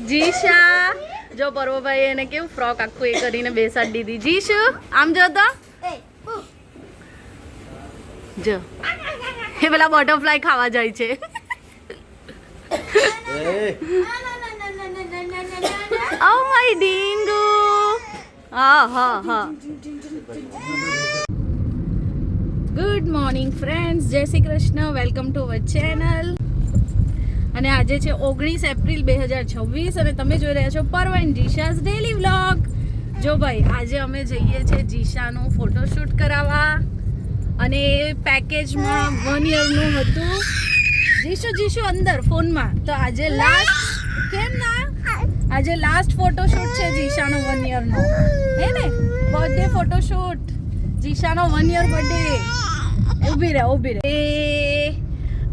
જીશા જો પર્વભાઈ એને કેવું ફ્રોક આખું એ કરીને બેસાડી દીધી. જીશુ આમ જો તો જો એ પેલા બટરફ્લાય ખાવા જાય છે. Oh my Dingu. હા હા હા. ગુડ મોર્નિંગ ફ્રેન્ડ્સ, જય Shri Krishna, welcome to our channel. અને આજે છે 19 એપ્રિલ 2026 અને તમે જોઈ રહ્યા છો પર્વ એન્ડ જીશાઝ ડેલી વ્લોગ. જો ભાઈ આજે અમે જઈએ છીએ જીશાનું ફોટોશૂટ કરાવવા અને પેકેજમાં 1 યરનું હતું. જીશુ અંદર ફોનમાં. તો આજે લાસ્ટ કેમ ના આજે લાસ્ટ ફોટોશૂટ છે જીશાનો 1 યરનો, હે ને? બર્થડે ફોટોશૂટ, જીશાનો 1 યર બર્થડે. ઊભી રહે.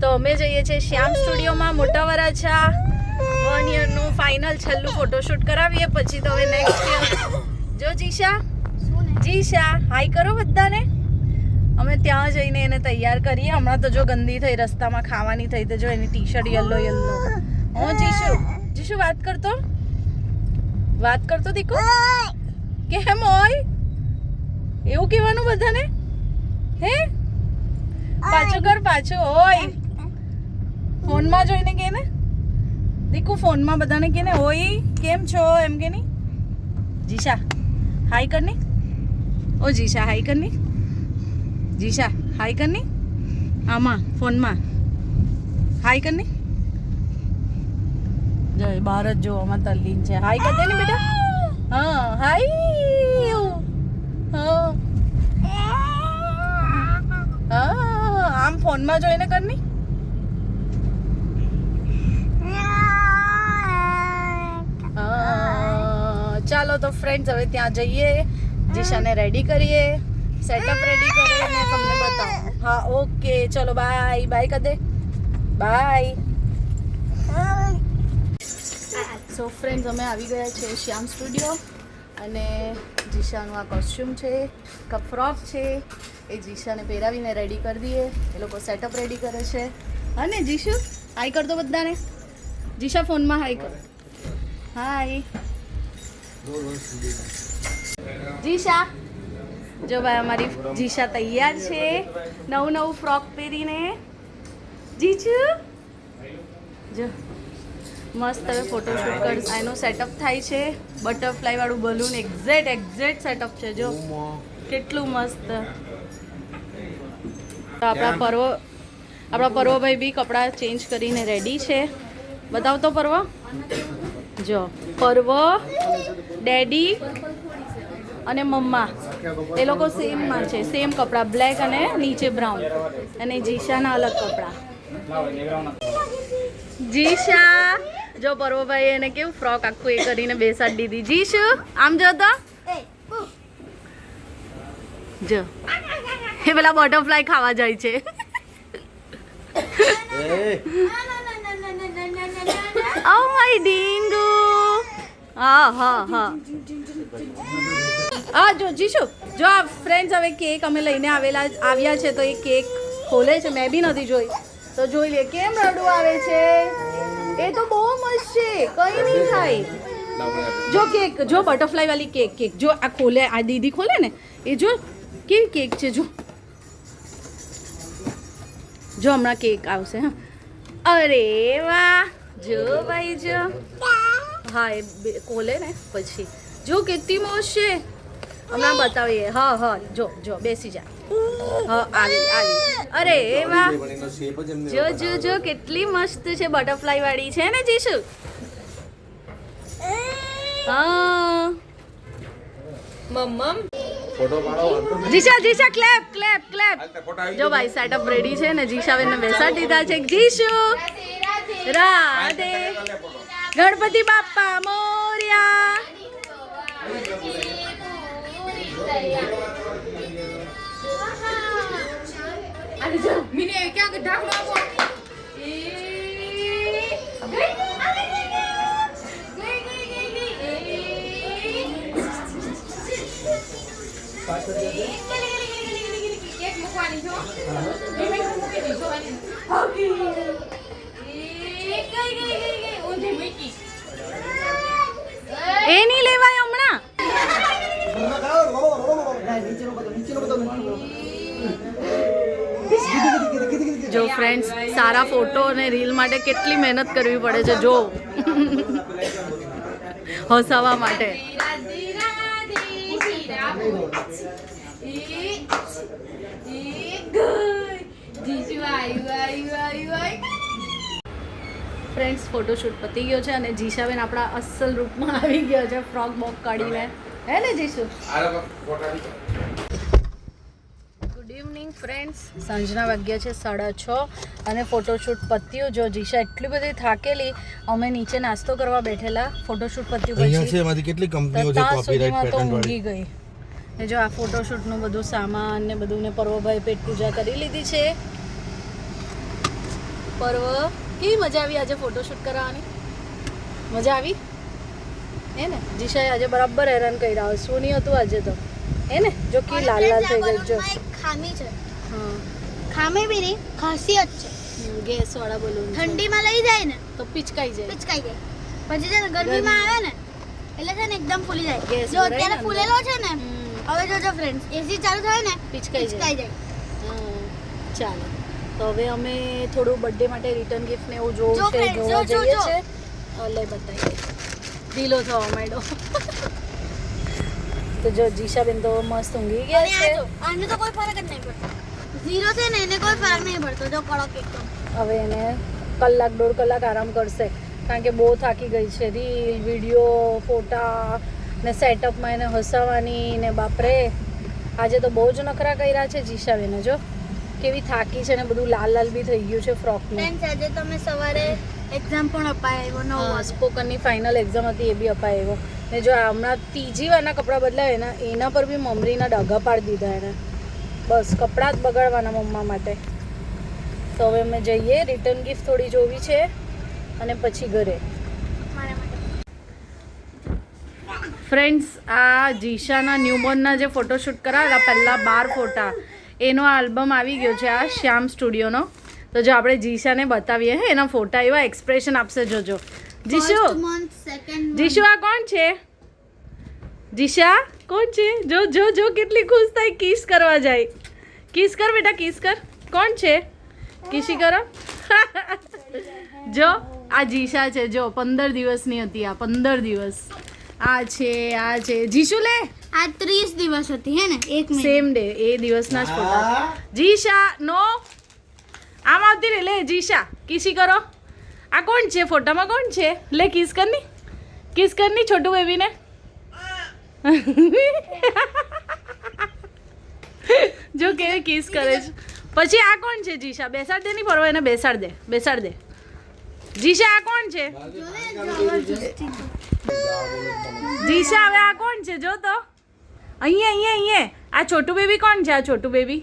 તો અમે જઈએ છીએ શ્યામ સ્ટુડિયોમાં મોટા વરાછા. 1 યરનું ફાઇનલ છેલ્લું ફોટોશૂટ કરાવીએ પછી તો હવે નેક્સ્ટ યર. જો જીશા હાઈ કરો બધાને. અમે ત્યાં જઈને એને તૈયાર કરીએ. હમણાં તો જો ગંદી થઈ, રસ્તામાં ખાવાની થઈ. તો જો એની ટી શર્ટ યલો. હું જીશુ વાત કરતો દીકુ કેમ હોય એવું કહેવાનું બધાને, હે? પાછું હોય. ફોનમાં જોઈને કે ને દીકુ, ફોનમાં બધાને કે ને હોય કેમ છો એમ કે નહીં. જીશા હાઈ કરની. ઓ જીશા હાઈ કરની. જીશા હાઈ કરની. આમાં ફોનમાં હાઈ કરની. જય ભારત જો આમાં તલ્લીન છે. હાઈ કર દે ને બેટા. હા હાઈ. હા આમ ફોનમાં જોઈને કરની. ચાલો તો ફ્રેન્ડ્સ હવે ત્યાં જઈએ, જીશાને રેડી કરીએ, સેટઅપ રેડી કરીને તમને બતાવો. હા ઓકે ચલો બાય કર દે. બાય. સો ફ્રેન્ડ્સ અમે આવી ગયા છે શ્યામ સ્ટુડિયો અને જીશાનું આ કોસ્ચ્યુમ છે, ફ્રોક છે, એ જીશાને પહેરાવીને રેડી કરી દઈએ. એ લોકો સેટઅપ રેડી કરે છે. અને જીશુ હાઈ કર દો બધાને. જીશા ફોનમાં હાઈ કર. હાય જીશા. જો ભાઈ અમારી જીશા તૈયાર છે નવું ફ્રોક પહેરીને. જીજુ જો મસ્ત હવે ફોટોશૂટ કરશે. એનો સેટઅપ થાય છે, બટરફ્લાય વાળું બલૂન એક્ઝેક્ટ સેટઅપ છે. જો કેટલું મસ્ત. આપણા પર્વભાઈ બી કપડાં ચેન્જ કરીને રેડી છે. બતાવતો પર્વ. જો પર્વ, ડેડી અને મમ્મા એ લોકો સેમમાં છે. સેમ કપડાં બ્લેક અને નીચે બ્રાઉન. અને જીશાના અલગ કપડાં. જીશા જો પર્વભાઈ એને કેવું ફ્રોક આખું એ કરીને બેસાડી દીધી. જીશુ આમ જો તો જો એ પેલા બટરફ્લાય ખાવા જાય છે. Oh my Dingu. હા જો જીશુ જો આ ફ્રેન્ડ્સ હવે કેક અમે લઈને આવ્યા છે તો એ કેક ખોલે છે. મેં બી નથી જોઈ તો જોઈ લે. કેમ રડવું આવે છે? એ તો બહુ મસ્ત છે, કઈ નહીં થાય. જો કેક જો બટરફ્લાય વાળી કેક જો આ ખોલે, આ દીદી ખોલે ને એ જો કેવી કેક છે. જો હમણાં કેક આવશે. હા અરે વાહ. જો ભાઈ જો. હા એ ખોલે ને પછી જો કેટલી મસ્ત છે. હમણાં બતાવીએ. હા જો બેસી જા. હા આવી. અરે વાહ. જો કેટલી મસ્ત છે. બટરફ્લાય વાળી છે ને જીશુ. હા મમ્મ જીશા ક્લેપ. જો ભાઈ સેટઅપ રેડી છે ને. જીશાબેનને બેસાડી દીધા છે. જીશુ રાધે. ગણપતિ બાપ્પા મોર્યા. જો ફ્રેન્ડ્સ, સારા ફોટો અને રીલ માટે કેટલી મહેનત કરવી પડે છે જો હસાવા માટે. ફ્રેન્ડ્સ, ફોટોશૂટ પતી ગયો છે અને જીશાબેન આપણા અસલ રૂપમાં આવી ગયા છે, ફ્રોક બોક કાઢીને. હે ને જીશુ? ગુડ ઇવનિંગ ફ્રેન્ડ્સ, સાંજના વાગ્યા છે 6:30 અને ફોટોશૂટ પત્યું. જો જીશા એટલી બધી થાકેલી, અમે નીચે નાસ્તો કરવા બેઠેલા. ફોટોશૂટ પત્યું પછી એમાંથી કેટલી કંપનીઓ છે કોપીરાઇટ પેટર્ન વાળી. ઊંઘી ગઈ. ને જો આ ફોટોશૂટનું બધું સામાન ને બધું, ને પર્વભાઈ પેટ પૂજા કરી લીધી છે. પર્વ, કેવી મજા આવી આજે ફોટોશૂટ કરાવવાની? મજા આવી હે ને? જીશાએ આજે બરાબર હેરાન કર્યા. શું નહીં હતું આજે તો, હે ને? જો કે લાલ લાલ થઈ ગઈ. જો ખામી છે. હા, ખામી બી નહીં, ખાંસી જ છે. ગેસ વાળા બલૂન ઠંડીમાં લઈ જાય ને તો પિચકાઈ જાય. પિચકાઈ જાય. પછી છે ને ગરમીમાં આવે ને એટલે છે ને એકદમ ફૂલી જાય. ગેસ જો ભરાય અત્યારે ને ફૂલેલો છે ને, હવે જોજો ફ્રેન્ડ્સ, એસી ચાલુ થાય ને પિચકાઈ પિચકાઈ જાય. જાય. ચાલો, તો હવે અમે થોડું બર્થડે માટે રિટર્ન ગિફ્ટ ને એવું જોવું જો છે, friends, જોવા જો, જઈએ જો. છે. લે બતાવીએ. ઢીલો થવા માંડ્યો. તો જો જીશાબેન તો મસ્ત ઊંઘી ગયા અને છે. આ જો, આને તો કોઈ ફરક જ નહીં પડતો. ઝીરો છે ને એને કોઈ ફરક નહીં પડતો. જો કડક એકદમ. હવે એને કલાક 1.5 કલાક આરામ કરશે, કારણ કે બહુ થાકી ગઈ છે. રીલ, વિડીયો, ફોટા ને સેટઅપમાં એને હસાવવાની ને બાપરે, આજે તો બહુ જ નખરા કર્યા છે જીશાબેને. જો કેવી થાકી છે ને, બધું લાલ લાલ બી થઈ ગયું છે ફ્રોકનું. ફ્રેન્ડ્સ, આજે તમે સવારે એક્ઝામ પણ અપાયો 9 વાગે. સ્પોકનની ફાઇનલ એક્ઝામ હતી, એ બી અપાયો. ને જો હમણાં ત્રીજી વારના કપડાં બદલાવે ને, એના પર બી મમરીના ડાઘા પાડી દીધા એને. બસ કપડાં જ બગાડવાના મમ્મા માટે. તો હવે અમે જઈએ, રિટર્ન ગિફ્ટ થોડી જોવી છે અને પછી ઘરે. મારા માટે ફ્રેન્ડ્સ, આ જીશાના ન્યૂબોર્નના જે ફોટોશૂટ કરાવેલા પહેલાં 12 ફોટા, એનો આલ્બમ આવી ગયો છે આ શ્યામ સ્ટુડિયોનો. તો જો આપણે જીશાને બતાવીએ, હે એના ફોટા એવા એક્સપ્રેશન આપશે. જોજો Jishu, first month, second Jishu આ કોણ છે? જીશા કોણ છે? જો જો જો કેટલી ખુશ થાય, કિસ કરવા જાય. કિસ કર બેટા, કિસ કર. કોણ છે? કિસી કરો. જો આ જીશા છે. જો 15 દિવસની હતી આ, 15 દિવસ. આ છે જીશુ. લે આ 30 દિવસ હતી હે ને, એક મહિના. સેમ ડે, એ દિવસના જ ફોટા. જીશા નો આમ આવતી રે. લે જીશા, કિસી કરો. આ કોણ છે ફોટામાં? કોણ છે? લે કિસ કરની, કિસ કરની છોટું બેબીને. જો કેવી કિસ કરે છે. પછી આ કોણ છે જીશા? બેસાડ દે, નહીં પરવા એને બેસાડ દે, બેસાડ દે. જીશા આ કોણ છે? જીશા હવે આ કોણ છે? જો તો અહીંયા આ છોટું બેબી કોણ છે? આ છોટું બેબી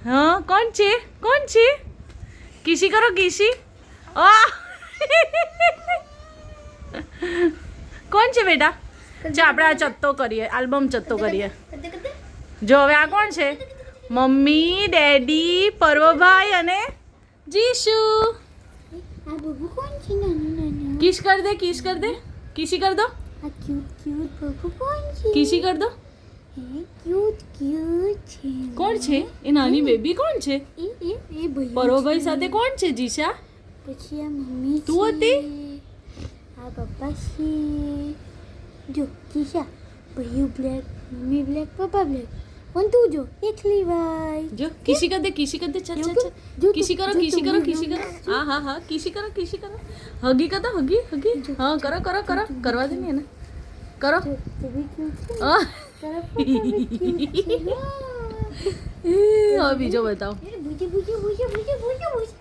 હા કોણ છે? કોણ છે? કિસી કરો, કિસી. કોણ છે બેટા? જો આપણે આ ચત્તો કરીએ, આલ્બમ ચત્તો કરીએ. જો હવે આ કોણ છે? મમ્મી, ડેડી, પર્વભાઈ અને જીશુ. આ બબુ કોણ છે? નાનું કિસ કર દે, કિસ કર દે, કિસી કર દો, આ ક્યુટ બબુ કોણ છે? કિસી કર દો. ક્યુટ છે. કોણ છે એ નાની બેબી? કોણ છે? એ ભાઈ પર્વભાઈ સાથે કોણ છે જીશા? પછી આ મમ્મી તું હતી? આ પપ્પા છે. જો કિશા, ભાઈ બ્લેક, મમ્મી બ્લેક, પપ્પા બ્લેક. પણ તું જો એકલી ભાઈ. જો કિસી કર દે, કિસી કર દે. ચલ ચલ ચલ, કિસી કરો, કિસી કરો, કિસી કરો. હા હા હા, કિસી કરો, કિસી કરો. હગી કર દો, હગી હગી. હા કરો કરો કરો, કરવા દે ને એને. કરો. તું બી ક્યુટ છે. આહ. તારા પપ્પા બી ક્યુટ છે. હવે બીજો બતાવો. બુજી.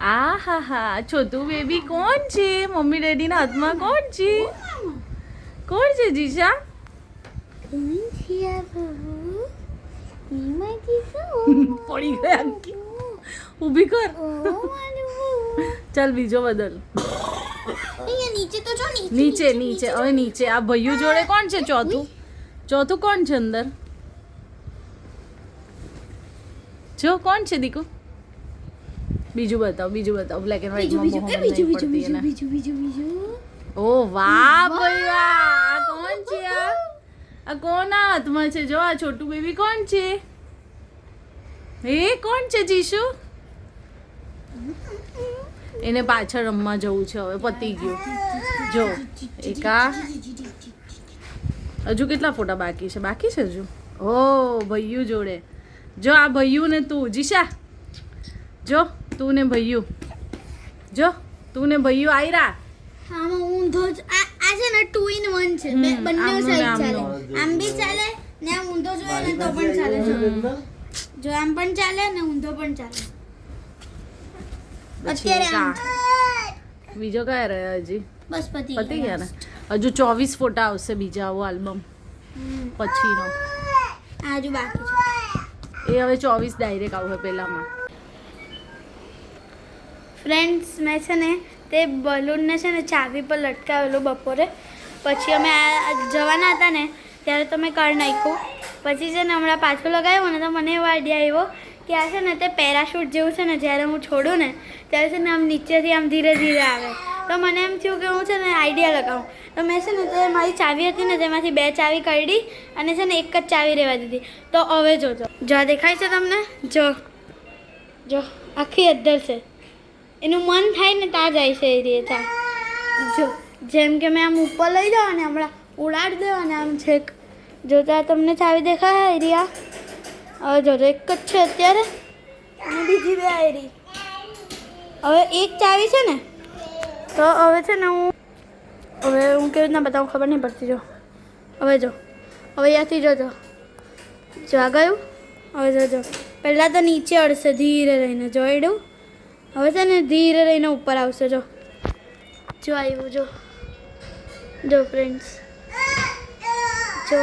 આ હા હા, છોટું બેબી કોણ છે? મમ્મી ડેડીના હાથમાં કોણ છે? કોણ છે જીશા? કોણ છે આ બબુ? એમાં કિશો. પડી ગયા. ઊભી કર. ઓ મારું. ચાલ બીજો બદલ. અહીંયા નીચે તો જો નીચે નીચે, હવે નીચે. આ ભૈયું જોડે કોણ છે? ચોથું કોણ છે અંદર? જો કોણ છે દીકુ? બીજું બતાવો, બીજું બતાવો. બ્લેક એન્ડ વ્હાઈટમાં બીજું. ઓ વાહ ભાઈ વાહ. આ કોણ છે? આ કોના હાથમાં છે? જો આ છોટું બેબી કોણ છે? એ કોણ છે જીશુ? એને પાછળ રમવા જવું છે હવે, પતી ગયું. જો એકા હજુ કેટલા ફોટા બાકી છે હજુ? ઓ ભૈયું જોડે. જો આ ભૈયું ને તું જીશા, જો તું ને ભૈયું, જો તું ને ભૈયું આયરા. હા ઊંધો જ આ છે ને 2 in 1 છે. બંને સાઈડ ચાલે, આમ બી ચાલે ને આમ ઊંધો જોઈએ ને તો પણ ચાલે. જો આમ પણ ચાલે ને ઊંધો પણ ચાલે. અત્યારે આમ બીજો કયા રહ્યા હજી? બસ પતી ગયા ને? હજુ 24 ફોટા આવશે બીજા આવો આલ્બમ પછીનો. આજુ બાકી છે. એ હવે 24 ડાયરેક્ટ આવશે પહેલામાં. ફ્રેન્ડ્સ મેં છે ને તે બલૂનને છે ને ચાવી પર લટકાવેલું બપોરે. પછી અમે જવાના હતા ને ત્યારે તો મેં કરી નાખ્યું. પછી છે ને હમણાં પાછું લગાવ્યું ને તો મને એવો આઈડિયા આવ્યો કે આ છે ને તે પેરાશૂટ જેવું છે ને, જ્યારે હું છોડું ને ત્યારે છે ને આમ નીચેથી આમ ધીરે ધીરે આવે. તો મને એમ થયું કે હું છે ને આઈડિયા લગાવું. તો મેં છે ને તે મારી ચાવી હતી ને તેમાંથી 2 ચાવી કાઢી અને છે ને એક જ ચાવી રહેવા દીધી. તો હવે જોજો, જો આ દેખાય છે તમને? જો જો આખી અદ્ધર છે. એનું મન થાય ને ત્યાં જાય છે એ રીતે. જો જેમ કે મેં આમ ઉપર લઈ જાઉં અને હમણાં ઉડાડી દેવા ને આમ છેક. જો ત્યાં તમને ચાવી દેખાય એરિયા? હવે જોજો એક જ છે અત્યારે અને બીજી 2 આયરી. હવે એક ચાવી છે ને તો હવે છે ને હું કેવી રીતના બતાવું ખબર નહીં પડતી. જો હવે અહીંયાથી જોજો, જો આ ગયું. હવે જોજો પહેલાં તો નીચે અડશે ધીરે રહીને, જોઈડું. હવે છે ને ધીરે રહીને ઉપર આવશે. જો આવ્યું. જો ફ્રેન્ડ્સ, જો.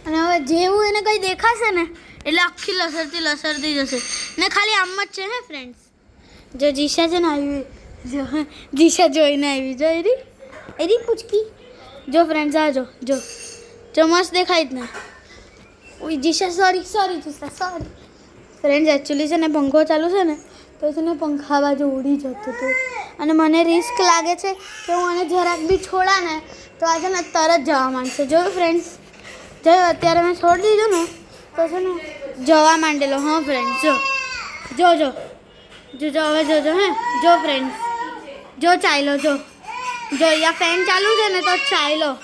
અને હવે જેવું એને કંઈ દેખાશે ને એટલે આખી લસરતી જશે ને. ખાલી આમ જ છે હે ફ્રેન્ડ્સ. જો જીશા છે ને આવી, જો જીશા જોઈને આવી. જો એરી પૂછકી. જો ફ્રેન્ડ્સ આ જો મસ્ત દેખાય જ ને. ઓય જીશા સોરી જીશા સોરી. ફ્રેન્ડ્સ એકચ્યુઅલી છે ને પંખો ચાલુ છે ને તો છે ને પંખા બાજુ ઉડી જતું હતું અને મને રિસ્ક લાગે છે કે હું આને જરાક બી છોડા ને તો આ છે ને તરત જવા માંડશે. જો ફ્રેન્ડ્સ, જો અત્યારે મેં છોડી દીધું ને તો છે ને જવા માંડેલો. હા ફ્રેન્ડ્સ, જો હવે જોજો હે. જો ફ્રેન્ડ્સ, જો ચાલ્યો. જો અહીંયા ફેન ચાલુ છે ને તો ચાલ્યો.